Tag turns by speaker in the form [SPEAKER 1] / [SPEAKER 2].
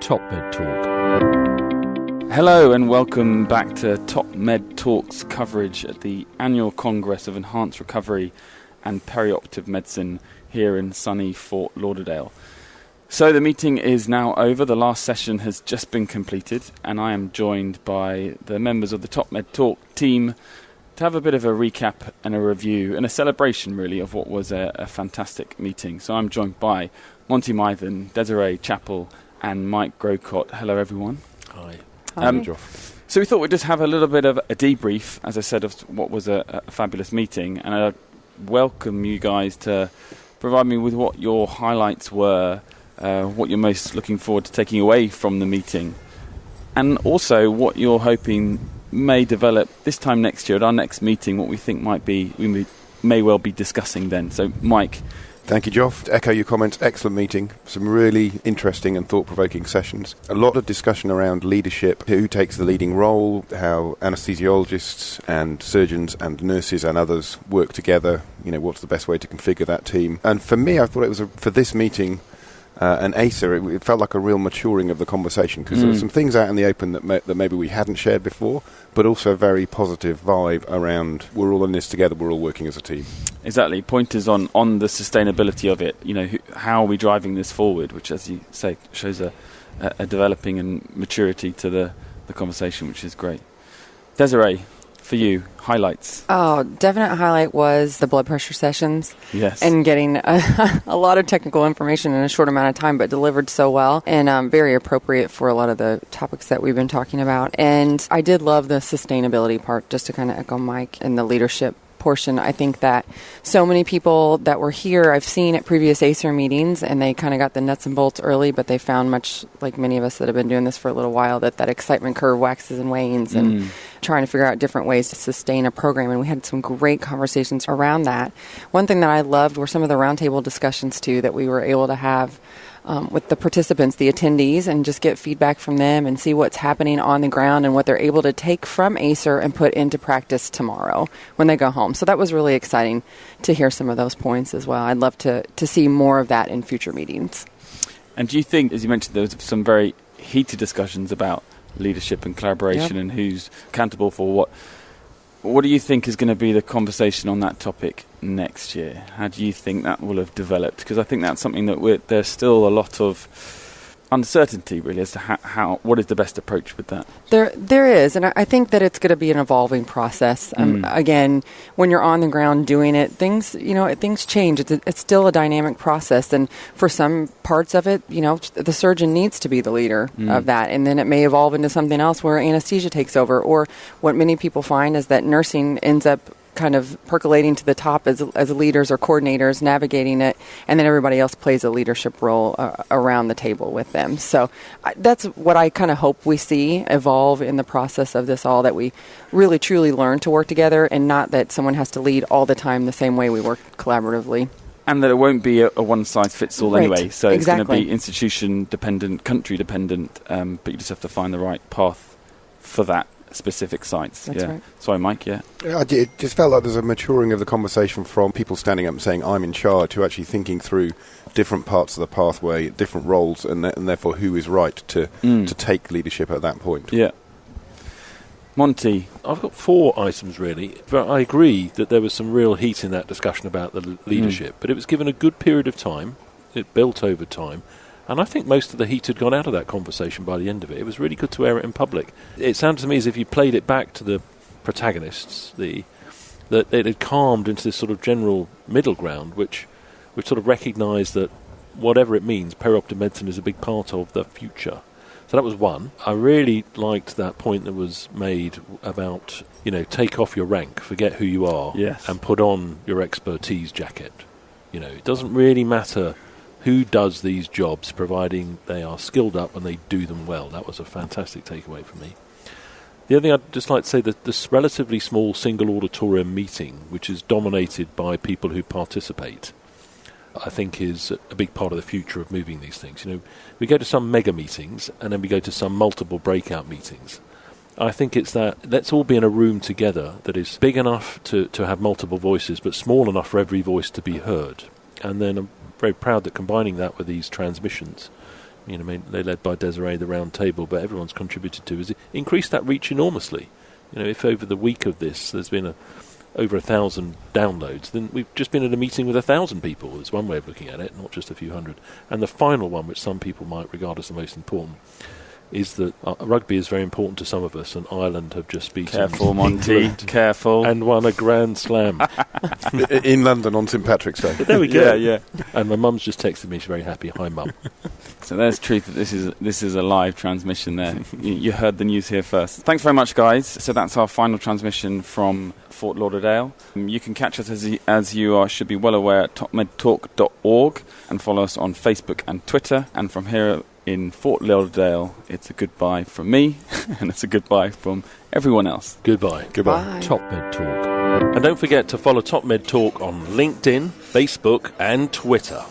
[SPEAKER 1] Top Med Talk.
[SPEAKER 2] Hello and welcome back to Top Med Talk's coverage at the annual Congress of Enhanced Recovery and Perioperative Medicine here in sunny Fort Lauderdale. So the meeting is now over. The last session has just been completed, and I am joined by the members of the Top Med Talk team to have a bit of a recap and a review and a celebration, really, of what was a fantastic meeting. So I'm joined by Monty Mythen, Desiree Chappell, and Mike Grocott. Hello, everyone.
[SPEAKER 1] Hi.
[SPEAKER 3] Joff.
[SPEAKER 2] So we thought we'd just have a little bit of a debrief, as I said, of what was a fabulous meeting, and I welcome you guys to provide me with what your highlights were, what you're most looking forward to taking away from the meeting, and also what you're hoping may develop this time next year at our next meeting, what we think we may well be discussing then. So, Mike.
[SPEAKER 3] Thank you, Joff. To echo your comments, excellent meeting. Some really interesting and thought-provoking sessions. A lot of discussion around leadership, who takes the leading role, how anesthesiologists and surgeons and nurses and others work together, what's the best way to configure that team. And for me, I thought it was, for this meeting, and ASER, it felt like a real maturing of the conversation, because there were some things out in the open that maybe we hadn't shared before, but also a very positive vibe around we're all in this together, we're all working as a team.
[SPEAKER 2] Exactly. Pointers on the sustainability of it, how are we driving this forward, which, as you say, shows a developing and maturity to the conversation, which is great. Desiree, for you, highlights.
[SPEAKER 4] Oh, definite highlight was the blood pressure sessions.
[SPEAKER 2] Yes.
[SPEAKER 4] And getting a lot of technical information in a short amount of time, but delivered so well and very appropriate for a lot of the topics that we've been talking about. And I did love the sustainability part, just to kind of echo Mike, and the leadership portion. I think that so many people that were here, I've seen at previous ASER meetings, and they kind of got the nuts and bolts early, but they found, much like many of us that have been doing this for a little while, that excitement curve waxes and wanes, and trying to figure out different ways to sustain a program. And we had some great conversations around that. One thing that I loved were some of the roundtable discussions, too, that we were able to have with the participants, the attendees, and just get feedback from them and see what's happening on the ground and what they're able to take from ASER and put into practice tomorrow when they go home. So that was really exciting to hear some of those points as well. I'd love to see more of that in future meetings.
[SPEAKER 2] And do you think, as you mentioned, there was some very heated discussions about leadership and collaboration and who's accountable for what? What do you think is going to be the conversation on that topic next year? How do you think that will have developed? Because I think that's something that there's still a lot of uncertainty, really, as to how what is the best approach with that.
[SPEAKER 4] There is, and I think that it's going to be an evolving process. Again, when you're on the ground doing it, things change. It's still a dynamic process, and for some parts of it, the surgeon needs to be the leader of that, and then it may evolve into something else where anesthesia takes over. Or what many people find is that nursing ends up kind of percolating to the top as leaders or coordinators, navigating it, and then everybody else plays a leadership role around the table with them. So that's what I kind of hope we see evolve in the process of this all, that we really truly learn to work together, and not that someone has to lead all the time the same way we work collaboratively.
[SPEAKER 2] And that it won't be a one-size-fits-all anyway. So it's
[SPEAKER 4] exactly.
[SPEAKER 2] going to be institution-dependent, country-dependent, but you just have to find the right path for that specific sites.
[SPEAKER 4] That's right.
[SPEAKER 2] Sorry, Mike,
[SPEAKER 3] It just felt like there's a maturing of the conversation from people standing up and saying, I'm in charge, to actually thinking through different parts of the pathway, different roles, and therefore who is right to take leadership at that point.
[SPEAKER 2] Yeah. Monty.
[SPEAKER 1] I've got 4 items, really. But I agree that there was some real heat in that discussion about the leadership, but it was given a good period of time. It built over time. And I think most of the heat had gone out of that conversation by the end of it. It was really good to air it in public. It sounded to me as if you played it back to the protagonists, that it had calmed into this sort of general middle ground, which sort of recognised that whatever it means, perioperative medicine is a big part of the future. So that was one. I really liked that point that was made about, take off your rank, forget who you are, and put on your expertise jacket. It doesn't really matter who does these jobs, providing they are skilled up and they do them well. That was a fantastic takeaway for me. The other thing I'd just like to say, that this relatively small single auditorium meeting, which is dominated by people who participate, I think is a big part of the future of moving these things. We go to some mega meetings and then we go to some multiple breakout meetings. I think it's that let's all be in a room together that is big enough to have multiple voices, but small enough for every voice to be heard. And then I'm very proud that combining that with these transmissions They're led by Desiree, the round table, but everyone's contributed to, has increased that reach enormously. If over the week of this there's been over 1,000 downloads, then we've just been at a meeting with 1,000 people. It's one way of looking at it, not just a few hundred. And the final one, which some people might regard as the most important, is that rugby is very important to some of us, and Ireland have just beaten
[SPEAKER 2] Careful, Monty, careful.
[SPEAKER 1] and won a Grand Slam.
[SPEAKER 3] In London on St Patrick's Day.
[SPEAKER 1] But there we go.
[SPEAKER 2] Yeah.
[SPEAKER 1] And my mum's just texted me, she's very happy. Hi, Mum.
[SPEAKER 2] So there's truth. This is a live transmission there. You heard the news here first. Thanks very much, guys. So that's our final transmission from Fort Lauderdale. You can catch us, as you should be well aware, at topmedtalk.org, and follow us on Facebook and Twitter. And from here in Fort Lauderdale, it's a goodbye from me, and it's a goodbye from everyone else.
[SPEAKER 1] Goodbye.
[SPEAKER 3] Goodbye.
[SPEAKER 1] Top Med Talk. And don't forget to follow Top Med Talk on LinkedIn, Facebook and Twitter.